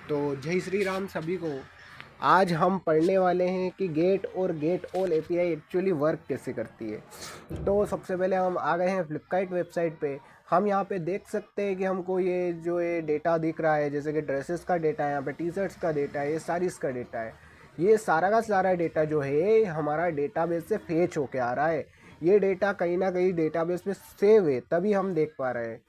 तो जय श्री राम सभी को। आज हम पढ़ने वाले हैं कि गेट और gate all API actually work कैसे करती है। तो सबसे पहले हम आ गए हैं फ्लिपकार्ट वेबसाइट पे। हम यहाँ पे देख सकते हैं कि हमको ये डेटा दिख रहा है, जैसे कि ड्रेसेस का डेटा है, यहाँ पे टी शर्ट्स का डेटा है, ये सारीज़ का डेटा है। ये सारा का सारा डेटा जो है हमारा डेटाबेस से फेच होके आ रहा है। ये डेटा कहीं ना कहीं डेटाबेस में सेव है, तभी हम देख पा रहे हैं।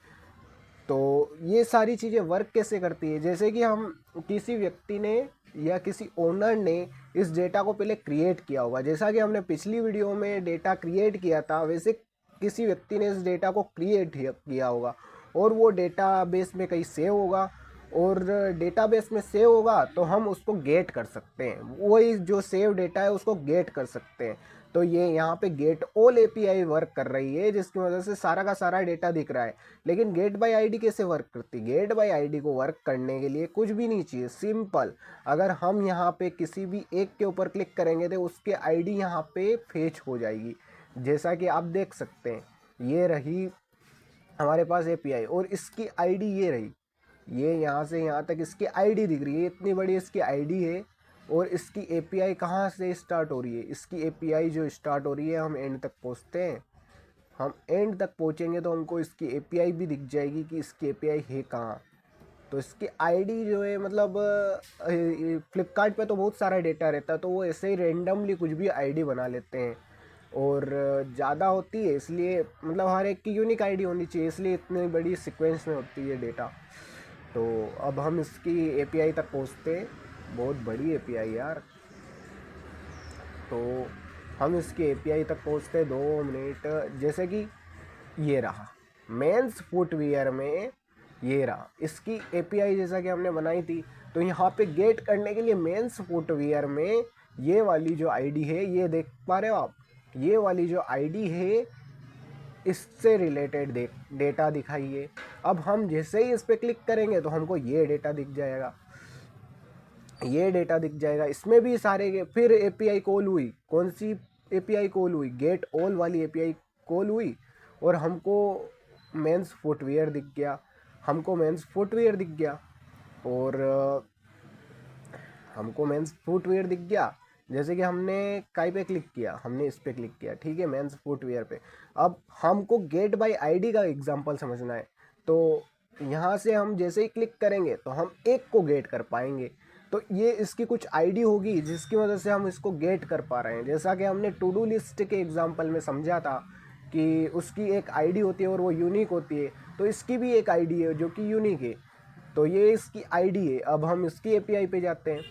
तो ये सारी चीज़ें वर्क कैसे करती है, जैसे कि हम किसी व्यक्ति ने या किसी ओनर ने इस डेटा को पहले क्रिएट किया होगा। जैसा कि हमने पिछली वीडियो में डेटा क्रिएट किया था, वैसे किसी व्यक्ति ने इस डेटा को क्रिएट किया होगा और वो डेटाबेस में कहीं सेव होगा। और डेटाबेस में सेव होगा तो हम उसको गेट कर सकते हैं, वही जो सेव डेटा है उसको गेट कर सकते हैं। तो ये यहाँ पे गेट ऑल एपीआई वर्क कर रही है, जिसकी वजह से सारा का सारा डेटा दिख रहा है। लेकिन गेट बाय आईडी कैसे वर्क करती है? गेट बाय आईडी को वर्क करने के लिए कुछ भी नहीं चाहिए, सिंपल। अगर हम यहाँ पे किसी भी एक के ऊपर क्लिक करेंगे तो उसके आईडी यहाँ पे फेच हो जाएगी। जैसा कि आप देख सकते हैं, ये रही हमारे पास एपीआई और इसकी आईडी ये रही। ये यहाँ से यहाँ तक इसकी आईडी दिख रही है, इतनी बड़ी इसकी आईडी है। और इसकी एपीआई कहाँ से स्टार्ट हो रही है? इसकी एपीआई जो स्टार्ट हो रही है, हम एंड तक पहुँचते हैं। हम एंड तक पहुँचेंगे तो हमको इसकी एपीआई भी दिख जाएगी कि इसकी एपीआई है कहाँ। तो इसकी आईडी जो है, मतलब फ्लिपकार्ट पे तो बहुत सारा डेटा रहता है, तो वो ऐसे ही रेंडमली कुछ भी आईडी बना लेते हैं। और ज़्यादा होती है, इसलिए मतलब हर एक की यूनिक आईडी होनी चाहिए, इसलिए इतनी बड़ी सीक्वेंस में होती है डेटा। तो अब हम इसकी एपीआई तक पहुँचते हैं। बहुत बड़ी एपीआई यार। तो हम इसकी एपीआई तक पहुँचते 2 मिनट। जैसे कि ये रहा मेंस फुटवियर में, ये रहा इसकी एपीआई जैसा कि हमने बनाई थी। तो यहाँ पे गेट करने के लिए मेंस फुटवियर में ये वाली जो आईडी है, ये देख पा रहे हो आप, ये वाली जो आईडी है इससे रिलेटेड डेटा दिखाइए। अब हम जैसे ही इस पर क्लिक करेंगे तो हमको ये डेटा दिख जाएगा, ये डेटा दिख जाएगा। इसमें भी सारे फिर एपीआई कॉल हुई, कौन सी एपीआई कॉल हुई? गेट ऑल वाली एपीआई कॉल हुई और हमको मेंस फुटवियर दिख गया, हमको मेंस फुटवियर दिख गया। और हमको मेंस फुटवियर दिख गया। जैसे कि हमने काई पे क्लिक किया, हमने इस पे क्लिक किया, ठीक है, मेंस फुटवियर पे। अब हमको गेट बाय आईडी का एग्जांपल समझना है। तो यहाँ से हम जैसे ही क्लिक करेंगे तो हम एक को गेट कर पाएंगे। तो ये इसकी कुछ आईडी होगी जिसकी वजह से हम इसको गेट कर पा रहे हैं। जैसा कि हमने टू डू लिस्ट के एग्जांपल में समझा था कि उसकी एक आईडी होती है और वो यूनिक होती है, तो इसकी भी एक आईडी है जो कि यूनिक है। तो ये इसकी आईडी है। अब हम इसकी एपीआई पे जाते हैं।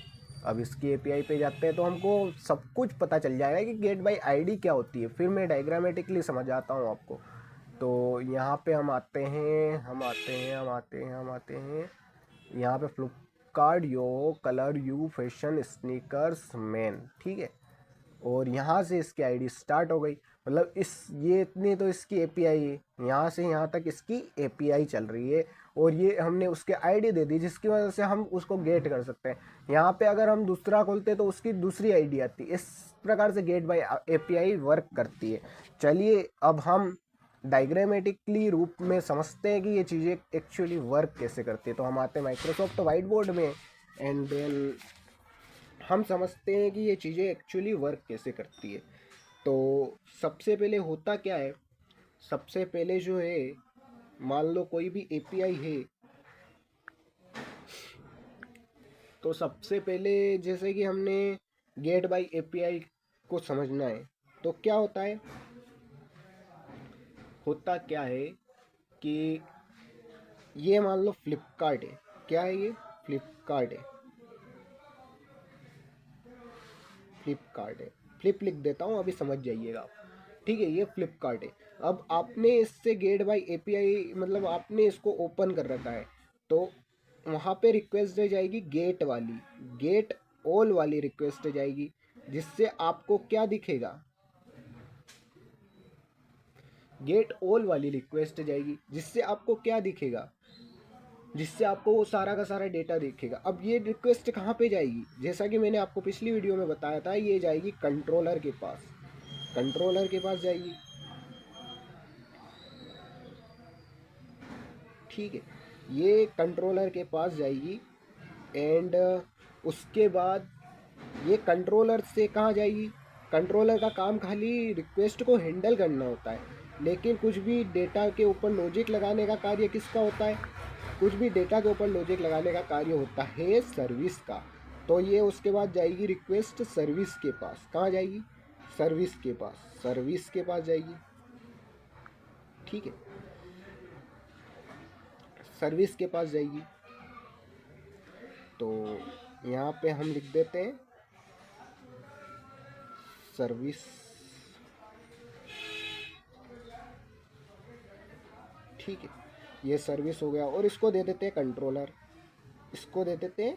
अब इसकी एपीआई पे जाते हैं तो हमको सब कुछ पता चल जाएगा कि गेट बाय आईडी क्या होती है। फिर मैं डायग्रामेटिकली समझाता हूँ आपको। तो यहाँ पे हम आते हैं, यहाँ पे Flipkart yo colour you fashion sneakers man, ठीक है। और यहाँ से इसकी आईडी स्टार्ट हो गई, मतलब इस ये इतनी तो इसकी एपीआई है, यहाँ से यहाँ तक इसकी एपीआई चल रही है। और ये हमने उसके आईडी दे दी जिसकी वजह से हम उसको गेट कर सकते हैं। यहाँ पे अगर हम दूसरा खोलते तो उसकी दूसरी आईडी आती है। इस प्रकार से गेट बाय एपीआई वर्क करती है। चलिए अब हम डायग्रामेटिकली रूप में समझते हैं कि ये चीज़ें एक्चुअली वर्क कैसे करती है। तो हम आते हैं माइक्रोसॉफ्ट वाइट बोर्ड में एंड देन हम समझते हैं कि ये चीज़ें एक्चुअली वर्क कैसे करती है। तो सबसे पहले होता क्या है, सबसे पहले जो है, मान लो कोई भी एपीआई है, तो सबसे पहले जैसे कि हमने गेट बाय एपीआई को समझना है तो क्या होता है, होता क्या है कि ये मान लो फ्लिपकार्ट है। क्या है ये? फ्लिपकार्ट है, फ्लिपकार्ट है। फ्लिप लिख देता हूँ, अभी समझ जाइएगा आप, ठीक है। ये फ्लिपकार्ट है। अब आपने इससे गेट बाय एपीआई, मतलब आपने इसको ओपन कर रखा है, तो वहाँ पे रिक्वेस्ट जाएगी गेट वाली, गेट ऑल वाली रिक्वेस्ट जाएगी, जिससे आपको क्या दिखेगा? गेट ऑल वाली रिक्वेस्ट जाएगी जिससे आपको क्या दिखेगा? जिससे आपको वो सारा का सारा डेटा दिखेगा। अब ये रिक्वेस्ट कहाँ पे जाएगी? जैसा कि मैंने आपको पिछली वीडियो में बताया था, ये जाएगी कंट्रोलर के पास, कंट्रोलर के पास जाएगी, ठीक है। ये कंट्रोलर के पास जाएगी एंड उसके बाद ये कंट्रोलर से कहाँ जाएगी। कंट्रोलर का काम खाली रिक्वेस्ट को हैंडल करना होता है, लेकिन कुछ भी डेटा के ऊपर लॉजिक लगाने का कार्य किसका होता है, कुछ भी डेटा के ऊपर लॉजिक लगाने का कार्य होता है सर्विस का। तो ये उसके बाद जाएगी रिक्वेस्ट सर्विस के पास। कहाँ जाएगी, सर्विस के पास, सर्विस के पास जाएगी, ठीक है, सर्विस के पास जाएगी। तो यहाँ पे हम लिख देते हैं सर्विस, ठीक है, ये सर्विस हो गया। और इसको दे देते हैं कंट्रोलर, इसको दे देते हैं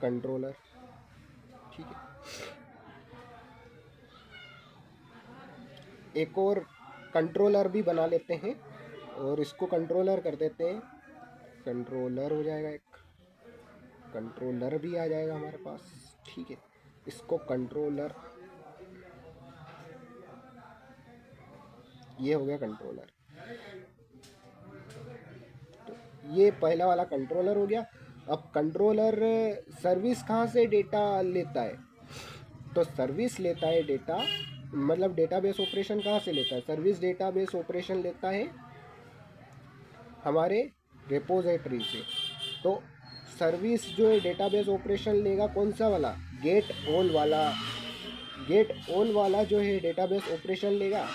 कंट्रोलर, ठीक है। एक और कंट्रोलर भी बना लेते हैं और इसको कंट्रोलर कर देते हैं, कंट्रोलर हो जाएगा, एक कंट्रोलर भी आ जाएगा हमारे पास, ठीक है। इसको कंट्रोलर, ये हो गया कंट्रोलर। तो ये पहला वाला कंट्रोलर हो गया। अब कंट्रोलर सर्विस कहाँ से डेटा लेता है, तो सर्विस लेता है डेटा, मतलब डेटाबेस ऑपरेशन कहाँ से लेता है, सर्विस डेटाबेस ऑपरेशन लेता है हमारे रिपोजिटरी से। तो सर्विस जो है डेटाबेस ऑपरेशन लेगा कौन सा वाला, गेट ऑल वाला, गेट ऑल वाला जो है डेटाबेस ऑपरेशन लेगा,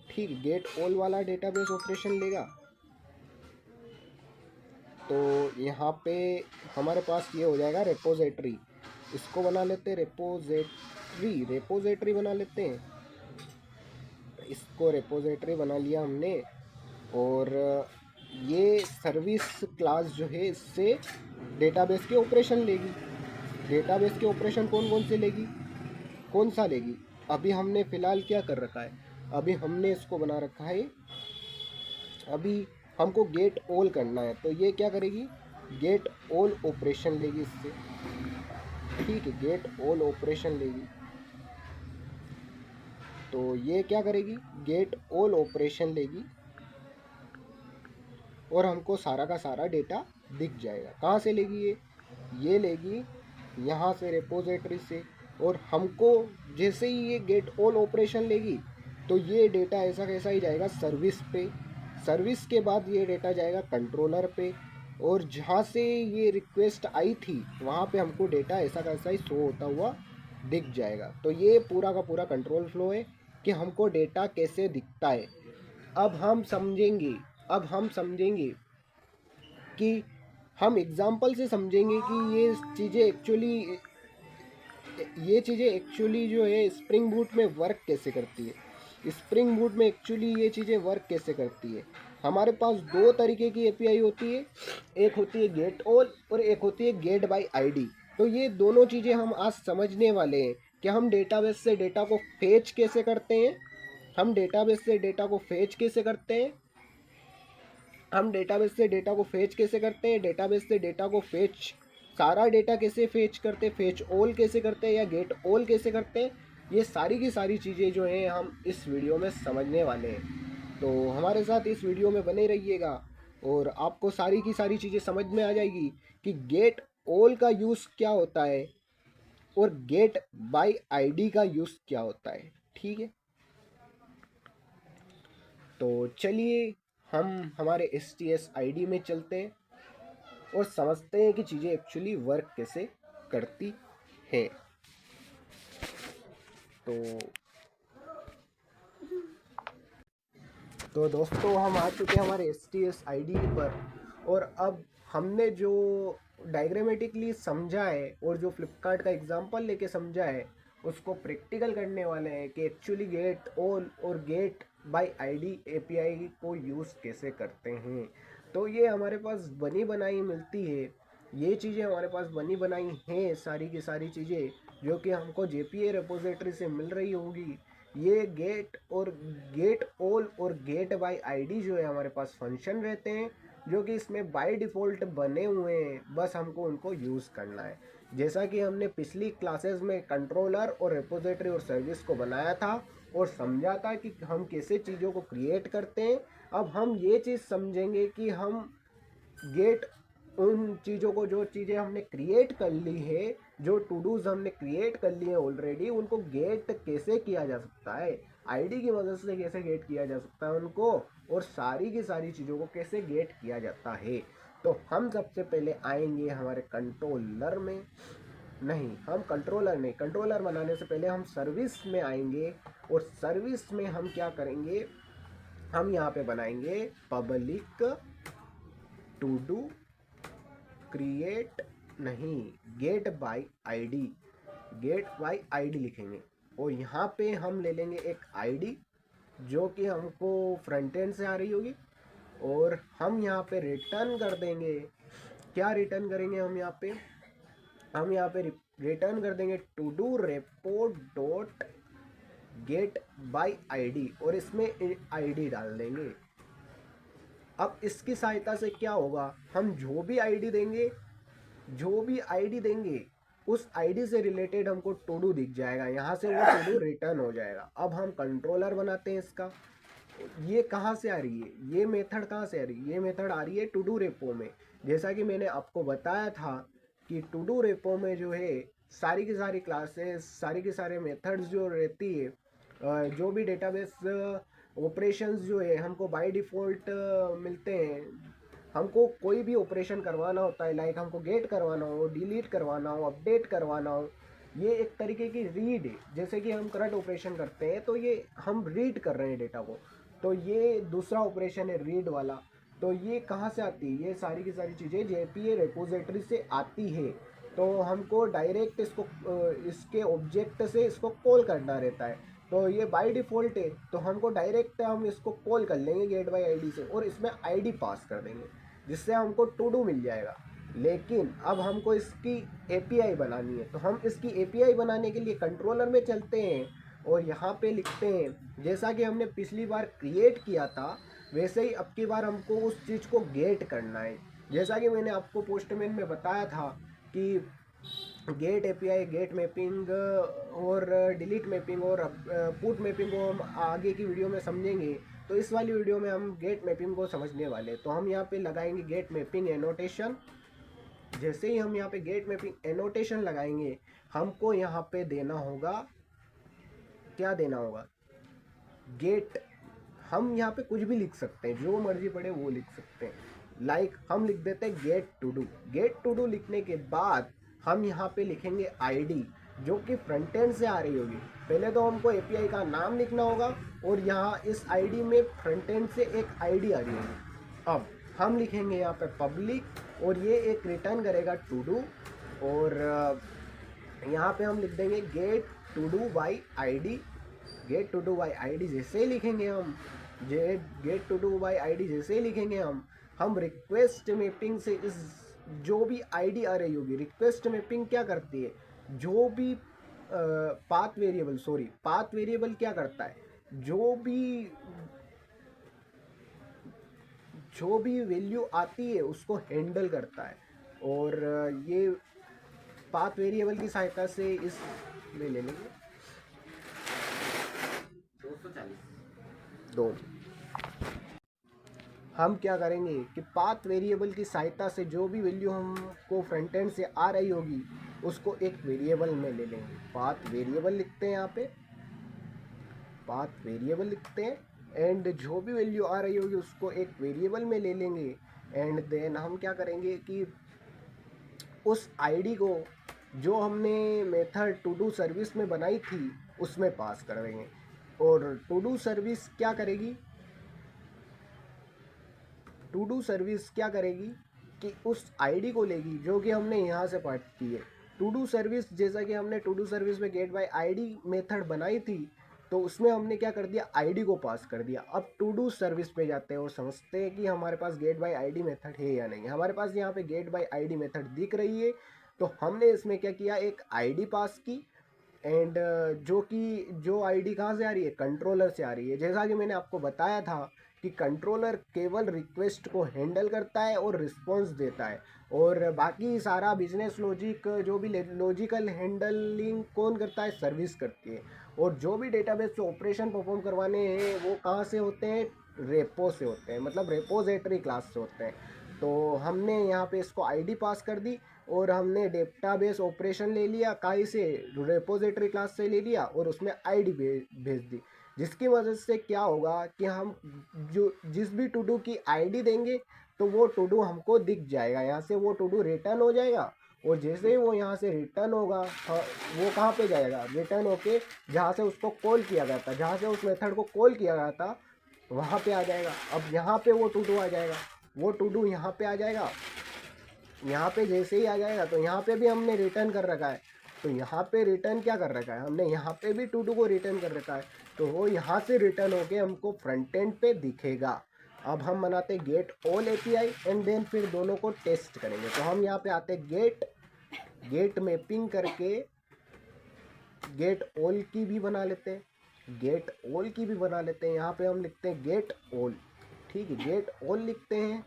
ठीक, गेट ऑल वाला डेटाबेस ऑपरेशन लेगा। तो यहाँ पे हमारे पास ये हो जाएगा रिपोजिटरी, इसको बना लेते हैं रिपोजिटरी, रिपोजिटरी बना लेते हैं, इसको रिपोजिटरी बना लिया हमने। और ये सर्विस क्लास जो है इससे डेटाबेस के ऑपरेशन लेगी। डेटाबेस के ऑपरेशन कौन कौन से लेगी, कौन सा लेगी, अभी हमने फ़िलहाल क्या कर रखा है, अभी हमने इसको बना रखा है, अभी हमको गेट ऑल करना है। तो ये क्या करेगी, गेट ऑल ऑपरेशन लेगी इससे, ठीक है, गेट ऑल ऑपरेशन लेगी। तो ये क्या करेगी, गेट ऑल ऑपरेशन लेगी और हमको सारा का सारा डेटा दिख जाएगा। कहाँ से लेगी ये लेगी यहाँ से रिपोजिटरी से। और हमको जैसे ही ये गेट ऑल ऑपरेशन लेगी तो ये डेटा ऐसा कैसा ही जाएगा सर्विस पे, सर्विस के बाद ये डेटा जाएगा कंट्रोलर पे, और जहाँ से ये रिक्वेस्ट आई थी वहाँ पे हमको डेटा ऐसा कैसा ही शो होता हुआ दिख जाएगा। तो ये पूरा का पूरा कंट्रोल फ्लो है कि हमको डेटा कैसे दिखता है। अब हम समझेंगे, अब हम समझेंगे कि हम एग्जाम्पल से समझेंगे कि ये चीज़ें एक्चुअली जो है स्प्रिंग बूट में वर्क कैसे करती है। स्प्रिंग बूट में एक्चुअली ये चीज़ें वर्क कैसे करती है, हमारे पास दो तरीके की एपीआई होती है, एक होती है गेट ऑल और एक होती है गेट बाय आईडी। तो ये दोनों चीज़ें हम आज समझने वाले हैं कि हम डेटाबेस से डेटा को फेच कैसे करते हैं, हम डेटाबेस से डेटा को फेच कैसे करते हैं, हम डेटाबेस से डेटा को फेच कैसे करते हैं, डेटाबेस से डेटा को फेच, सारा डेटा कैसे फेच करते हैं, फेच ऑल कैसे करते हैं या गेट ऑल कैसे करते हैं, ये सारी की सारी चीज़ें जो हैं हम इस वीडियो में समझने वाले हैं। तो हमारे साथ इस वीडियो में बने रहिएगा और आपको सारी की सारी चीज़ें समझ में आ जाएगी कि गेट ऑल का यूज़ क्या होता है और गेट बाय आईडी का यूज़ क्या होता है, ठीक है। तो चलिए हम हमारे STS ID में चलते हैं और समझते हैं कि चीज़ें एक्चुअली वर्क कैसे करती हैं। तो दोस्तों हम आ चुके हैं हमारे STS ID पर, और अब हमने जो डायग्रामेटिकली समझा है और जो फ्लिपकार्ट का एग्जांपल लेके समझा है उसको प्रैक्टिकल करने वाले हैं कि एक्चुअली गेट ऑल और गेट बाय आईडी एपीआई को यूज़ कैसे करते हैं। तो ये हमारे पास बनी बनाई मिलती है, ये चीज़ें हमारे पास बनी बनाई हैं सारी की सारी चीज़ें जो कि हमको JPA रिपोजिटरी से मिल रही होगी। ये गेट और गेट ऑल और गेट बाय आईडी जो है हमारे पास फंक्शन रहते हैं जो कि इसमें बाय डिफ़ॉल्ट बने हुए हैं, बस हमको उनको यूज़ करना है। जैसा कि हमने पिछली क्लासेस में कंट्रोलर और रिपोजिटरी और सर्विस को बनाया था और समझा था कि हम कैसे चीज़ों को क्रिएट करते हैं, अब हम ये चीज़ समझेंगे कि हम गेट उन चीज़ों को, जो चीज़ें हमने क्रिएट कर ली है, जो टू डूज हमने क्रिएट कर लिए हैं ऑलरेडी, उनको गेट कैसे किया जा सकता है, आईडी की मदद से कैसे गेट किया जा सकता है उनको, और सारी की सारी चीज़ों को कैसे गेट किया जाता है। तो हम सबसे पहले आएंगे हमारे कंट्रोलर में, नहीं हम कंट्रोलर नहीं, कंट्रोलर बनाने से पहले हम सर्विस में आएंगे, और सर्विस में हम क्या करेंगे, हम यहाँ पे बनाएंगे पब्लिक टू डू क्रिएट, नहीं get by ID, get by ID लिखेंगे, और यहाँ पे हम ले लेंगे एक आईडी जो कि हमको फ्रंट एंड से आ रही होगी, और हम यहाँ पे रिटर्न कर देंगे, क्या रिटर्न करेंगे हम यहाँ पे, हम यहाँ पे रिटर्न कर देंगे to do report dot get by ID, और इसमें आईडी डाल देंगे। अब इसकी सहायता से क्या होगा, हम जो भी आईडी देंगे, जो भी आईडी देंगे उस आईडी से रिलेटेड हमको टू डू दिख जाएगा, यहाँ से वो टू डू रिटर्न हो जाएगा। अब हम कंट्रोलर बनाते हैं इसका, ये कहाँ से आ रही है, ये मेथड कहाँ से आ रही है, ये मेथड आ रही है टू डू रेपो में। जैसा कि मैंने आपको बताया था कि टू डू रेपो में जो है सारी की सारी क्लासेस, सारी के सारे मेथड्स जो रहती है, जो भी डेटाबेस ऑपरेशंस जो है हमको बाय डिफ़ॉल्ट मिलते हैं। हमको कोई भी ऑपरेशन करवाना होता है, लाइक हमको गेट करवाना हो, डिलीट करवाना हो, अपडेट करवाना हो, ये एक तरीके की रीड है। जैसे कि हम करंट ऑपरेशन करते हैं तो ये हम रीड कर रहे हैं डेटा को, तो ये दूसरा ऑपरेशन है रीड वाला। तो ये कहाँ से आती है, ये सारी की सारी चीज़ें जेपीए रिपोजिटरी से आती है। तो हमको डायरेक्ट इसको इसके ऑब्जेक्ट से इसको कॉल करना रहता है, तो ये बाय डिफ़ॉल्ट है, तो हमको डायरेक्ट हम इसको कॉल कर लेंगे गेट बाय आईडी से, और इसमें आईडी पास कर देंगे जिससे हमको टू डू मिल जाएगा। लेकिन अब हमको इसकी एपीआई बनानी है, तो हम इसकी एपीआई बनाने के लिए कंट्रोलर में चलते हैं, और यहाँ पे लिखते हैं, जैसा कि हमने पिछली बार क्रिएट किया था वैसे ही अब की बार हमको उस चीज़ को गेट करना है। जैसा कि मैंने आपको पोस्टमैन में बताया था कि गेट एपीआई, गेट मैपिंग और डिलीट मैपिंग और पुट मैपिंग को हम आगे की वीडियो में समझेंगे। तो इस वाली वीडियो में हम गेट मैपिंग को समझने वाले हैं। तो हम यहाँ पे लगाएंगे गेट मैपिंग एनोटेशन। जैसे ही हम यहाँ पे गेट मैपिंग एनोटेशन लगाएंगे, हमको यहाँ पे देना होगा, क्या देना होगा, गेट। हम यहाँ पे कुछ भी लिख सकते हैं, जो मर्जी पड़े वो लिख सकते हैं। लाइक हम लिख देते हैं get to do. Get to do लिखने के बाद हम यहाँ पे लिखेंगे आईडी, जो कि फ्रंट एंड से आ रही होगी। पहले तो हमको एपीआई का नाम लिखना होगा, और यहाँ इस आईडी में फ्रंट एंड से एक आईडी आ रही होगी। अब हम लिखेंगे यहाँ पे पब्लिक, और ये एक रिटर्न करेगा टू डू, और यहाँ पे हम लिख देंगे get to do by ID. Get to do by ID जैसे ही लिखेंगे हम, get to do by ID जैसे ही लिखेंगे हम रिक्वेस्ट मैपिंग से इस जो भी आईडी आ रही होगी, रिक्वेस्ट मैपिंग क्या करती है, जो भी पाथ वेरिएबल क्या करता है, जो भी वैल्यू आती है उसको हैंडल करता है। और ये पाथ वेरिएबल की सहायता से इस ले लेंगे 2, हम क्या करेंगे कि पाथ वेरिएबल की सहायता से जो भी वैल्यू हमको फ्रंट एंड से आ रही होगी उसको एक वेरिएबल में ले लेंगे। पाथ वेरिएबल लिखते हैं, यहाँ पे पाथ वेरिएबल लिखते हैं, एंड जो भी वैल्यू आ रही होगी उसको एक वेरिएबल में ले लेंगे। एंड देन हम क्या करेंगे कि उस आईडी को जो हमने मेथड टू डू सर्विस में बनाई थी उसमें पास कर देंगे। और टू डू सर्विस क्या करेगी, टू डू सर्विस क्या करेगी कि उस आईडी को लेगी जो कि हमने यहाँ से पास की है। टू डू सर्विस, जैसा कि हमने टू डू सर्विस में गेट बाय आईडी मेथड बनाई थी, तो उसमें हमने क्या कर दिया, आईडी को पास कर दिया। अब टू डू सर्विस पे जाते हैं और समझते हैं कि हमारे पास गेट बाय आईडी मेथड है या नहीं। हमारे पास यहाँ पे गेट बाय आईडी मेथड दिख रही है, तो हमने इसमें क्या किया, एक आईडी पास की, एंड जो आईडी कहाँ से आ रही है, कंट्रोलर से आ रही है। जैसा कि मैंने आपको बताया था कि कंट्रोलर केवल रिक्वेस्ट को हैंडल करता है और रिस्पॉन्स देता है, और बाकी सारा बिजनेस लॉजिक, जो भी लॉजिकल हैंडलिंग कौन करता है, सर्विस करती है। और जो भी डेटाबेस से ऑपरेशन परफॉर्म करवाने हैं वो कहाँ से होते हैं, रेपो से होते हैं, मतलब रेपोजिटरी क्लास से होते हैं। तो हमने यहाँ पे इसको आईडी पास कर दी और हमने डेटाबेस ऑपरेशन ले लिया, काई से रिपोजिटरी क्लास से ले लिया और उसमें आईडी भेज दी, जिसकी वजह से क्या होगा कि हम जो जिस भी टू डू की आईडी देंगे तो वो टू डू हमको दिख जाएगा, यहाँ से वो टू डू रिटर्न हो जाएगा। और जैसे ही वो यहाँ से रिटर्न होगा वो कहाँ पे जाएगा, रिटर्न होके जहाँ से उसको कॉल किया गया था, जहाँ से उस मेथड को कॉल किया गया था वहाँ पे आ जाएगा। अब यहाँ पे वो टू डू आ जाएगा, वो टू डू यहाँ पे आ जाएगा। यहाँ पे जैसे ही आ जाएगा तो यहाँ पे भी हमने रिटर्न कर रखा है, तो यहाँ पे रिटर्न क्या कर रखा है हमने, यहाँ पे भी टू डू को रिटर्न कर रखा है, तो वो यहाँ से रिटर्न होके हमको फ्रंट एंड पे दिखेगा। अब हम बनाते get all API and then फिर दोनों को टेस्ट करेंगे। तो हम यहाँ पे आते गेट मैपिंग करके गेट ऑल की भी बना लेते हैं, गेट ऑल की भी बना लेते हैं। यहाँ पे हम लिखते हैं गेट ऑल, ठीक है, गेट ऑल लिखते हैं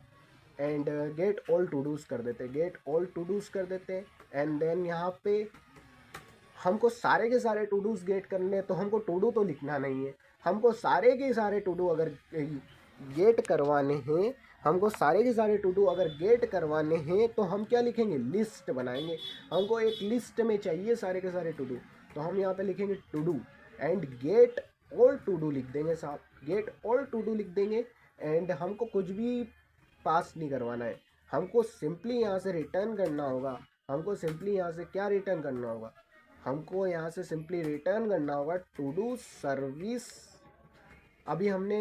and get all to dos कर देते हैं, गेट ऑल टू डूज कर देते हैं। एंड देन यहाँ पे हमको सारे के सारे टू डूज गेट करने, तो हमको टू डू तो लिखना नहीं है, हमको सारे के सारे टू डू अगर गेट करवाने हैं, हमको सारे के सारे टू डू अगर गेट करवाने हैं तो हम क्या लिखेंगे, लिस्ट बनाएंगे। हमको एक लिस्ट में चाहिए सारे के सारे टू डू, तो हम यहाँ पे लिखेंगे to do and get all to do लिख देंगे साहब, गेट ऑल टू डू लिख देंगे। एंड हमको कुछ भी पास नहीं करवाना है, हमको सिंपली यहाँ से रिटर्न करना होगा। हमको सिंपली यहाँ से क्या रिटर्न करना होगा, हमको यहाँ से सिंपली रिटर्न करना होगा टू डू सर्विस। अभी हमने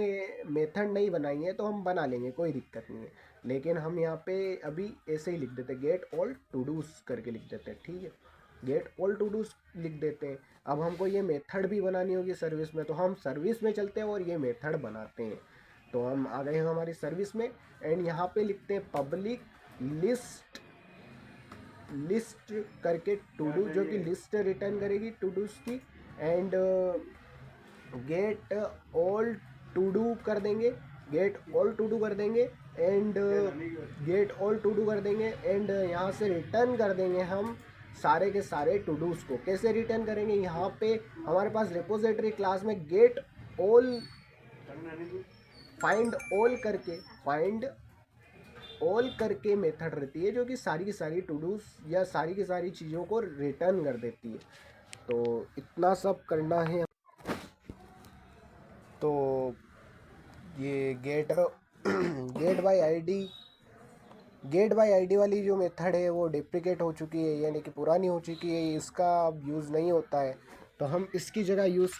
मेथड नहीं बनाई है तो हम बना लेंगे, कोई दिक्कत नहीं है, लेकिन हम यहाँ पे अभी ऐसे ही लिख देते हैं, गेट ऑल टू डूज करके लिख देते हैं, ठीक है, गेट ऑल टू डूज लिख देते हैं। अब हमको ये मेथड भी बनानी होगी सर्विस में, तो हम सर्विस में चलते हैं और ये मेथड बनाते हैं। तो हम आ गए हैं हमारी सर्विस में एंड यहाँ पे लिखते हैं पब्लिक लिस्ट करके टू डू, जो कि लिस्ट रिटर्न करेगी टू डूज की। And get all to do कर देंगे, गेट ऑल टू डू कर देंगे and get all to do कर देंगे एंड यहाँ से रिटर्न कर देंगे हम सारे के सारे टू डूज को। कैसे रिटर्न करेंगे, यहाँ पे हमारे पास रिपोजिटरी क्लास में गेट ऑल फाइंड ऑल करके मेथड रहती है, जो कि सारी की सारी टू डूज या सारी की सारी चीज़ों को रिटर्न कर देती है। तो इतना सब करना है। तो ये गेट बाय आईडी वाली जो मेथड है वो डिप्रिकेट हो चुकी है, यानी कि पुरानी हो चुकी है, इसका अब यूज़ नहीं होता है। तो हम इसकी जगह यूज़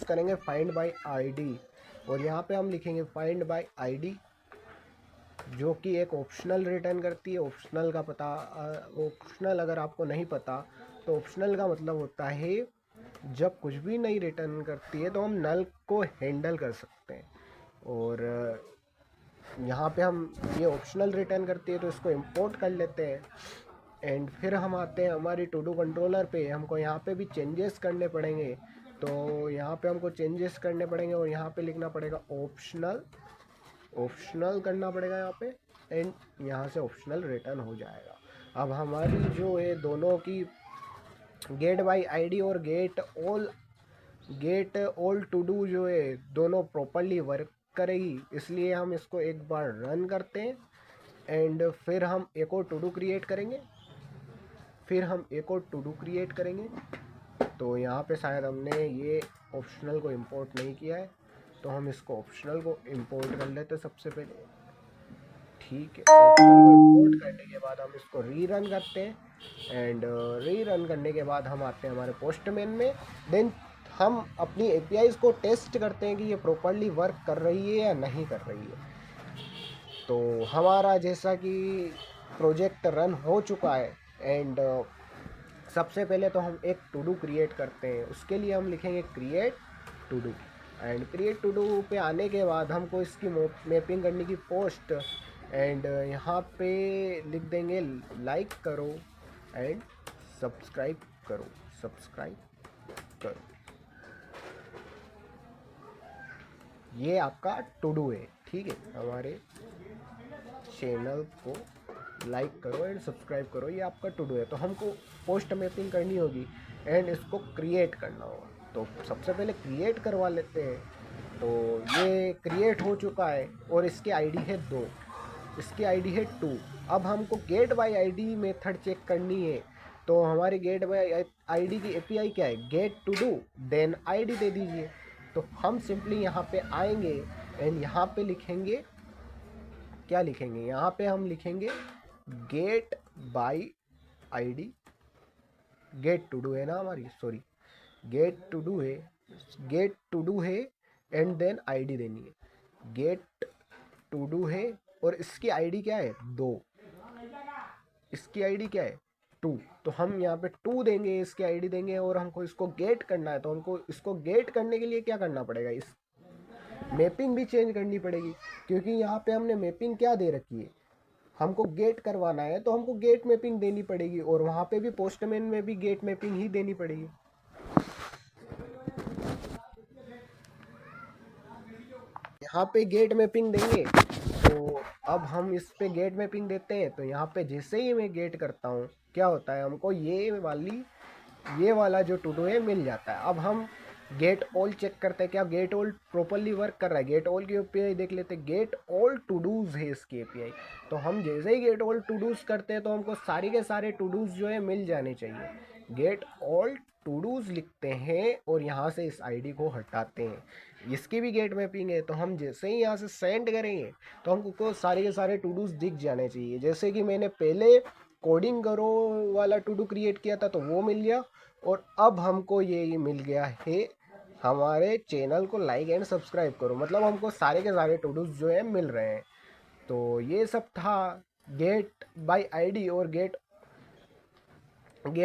करेंगे फाइंड बाय आईडी, और यहाँ पे हम लिखेंगे फाइंड बाय आईडी, जो कि एक ऑप्शनल रिटर्न करती है। ऑप्शनल का पता, ऑप्शनल अगर आपको नहीं पता तो ऑप्शनल का मतलब होता है जब कुछ भी नहीं रिटर्न करती है तो हम नल को हैंडल कर सकते हैं। और यहाँ पे हम ये ऑप्शनल रिटर्न करती है तो इसको इंपोर्ट कर लेते हैं। एंड फिर हम आते हैं हमारी टू डू कंट्रोलर पे, हमको यहाँ पे भी चेंजेस करने पड़ेंगे। तो यहाँ पे हमको चेंजेस करने पड़ेंगे और यहाँ पे लिखना पड़ेगा ऑप्शनल करना पड़ेगा यहाँ पे, एंड यहाँ से ऑप्शनल रिटर्न हो जाएगा। अब हमारी जो है दोनों की गेट बाय आईडी और गेट ऑल टू डू जो है दोनों प्रॉपरली वर्क करेगी, इसलिए हम इसको एक बार रन करते हैं एंड फिर हम एक और टू डू क्रिएट करेंगे। तो यहाँ पे शायद हमने ये ऑप्शनल को इंपोर्ट नहीं किया है, तो हम इसको ऑप्शनल को इंपोर्ट कर लेते हैं सबसे पहले, ठीक है। ऑप्शनल को इंपोर्ट करने के बाद हम इसको रीरन करते हैं एंड रीरन करने के बाद हम आते हैं हमारे पोस्टमैन में। देन हम अपनी एपीआईज को टेस्ट करते हैं कि ये प्रॉपरली वर्क कर रही है या नहीं कर रही है। तो हमारा जैसा कि प्रोजेक्ट रन हो चुका है एंड सबसे पहले तो हम एक टू डू क्रिएट करते हैं, उसके लिए हम लिखेंगे create to do and create to do पे आने के बाद हमको इसकी मैपिंग करने की पोस्ट एंड यहाँ पे लिख देंगे लाइक करो एंड सब्सक्राइब करो। ये आपका टू डू है, ठीक है। हमारे चैनल को लाइक करो एंड सब्सक्राइब करो, ये आपका टू डू है। तो हमको पोस्ट मैपिंग करनी होगी एंड इसको क्रिएट करना होगा। तो सबसे पहले क्रिएट करवा लेते हैं तो ये क्रिएट हो चुका है और इसकी आईडी है 2, इसकी आईडी है 2। अब हमको get by ID method check करनी है। तो हमारी गेट बाय आईडी की एपीआई क्या है, get to do then ID दे दीजिए। तो हम सिंपली यहाँ पे आएंगे एंड यहाँ पे लिखेंगे, क्या लिखेंगे, यहाँ पे हम लिखेंगे get by ID, get to do है ना हमारी, सॉरी गेट टू डू है, गेट टू डू है एंड देन आईडी देनी है। गेट टू डू है और इसकी आईडी क्या है 2, इसकी आईडी क्या है 2। तो हम यहाँ पे 2 देंगे, इसकी आईडी देंगे और हमको इसको गेट करना है। तो हमको इसको गेट करने के लिए क्या करना पड़ेगा, इस मैपिंग भी चेंज करनी पड़ेगी, क्योंकि यहाँ पे हमने मैपिंग क्या दे रखी है, हमको गेट करवाना है तो हमको गेट मैपिंग देनी पड़ेगी और वहाँ पे भी पोस्टमैन में भी गेट मैपिंग ही देनी पड़ेगी। यहाँ पे गेट मैपिंग देंगे। तो अब हम इस पे गेट मैपिंग देते हैं। तो यहाँ पे जैसे ही मैं गेट करता हूँ क्या होता है, हमको ये वाला जो टू डू है मिल जाता है। अब हम गेट ऑल चेक करते हैं, क्या गेट ऑल प्रॉपरली वर्क कर रहा है। गेट ऑल की एपीआई देख लेते हैं, गेट ऑल टू डूज है इसकी एपीआई। तो हम जैसे ही गेट ऑल टू डूज करते हैं तो हमको सारे के सारे टू डूज जो है मिल जाने चाहिए। गेट ऑल टू डूज लिखते हैं और यहाँ से इस आईडी को हटाते हैं। इसकी भी गेट मैपिंग है। तो हम जैसे ही यहाँ से सेंड करेंगे तो हमको सारे के सारे टू डूज दिख जाने चाहिए। जैसे कि मैंने पहले कोडिंग करो वाला टू डू क्रिएट किया था तो वो मिल गया, और अब हमको ये मिल गया है हमारे चैनल को लाइक एंड सब्सक्राइब करो, मतलब हमको सारे के सारे टू डूज जो है मिल रहे हैं। तो ये सब था गेट बाय आईडी और गेट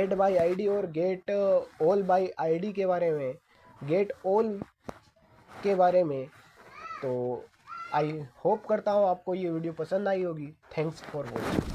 बाय आईडी और गेट ऑल बाय आईडी के बारे में, गेट ऑल के बारे में। तो आई होप करता हूँ आपको ये वीडियो पसंद आई होगी। Thanks for watching.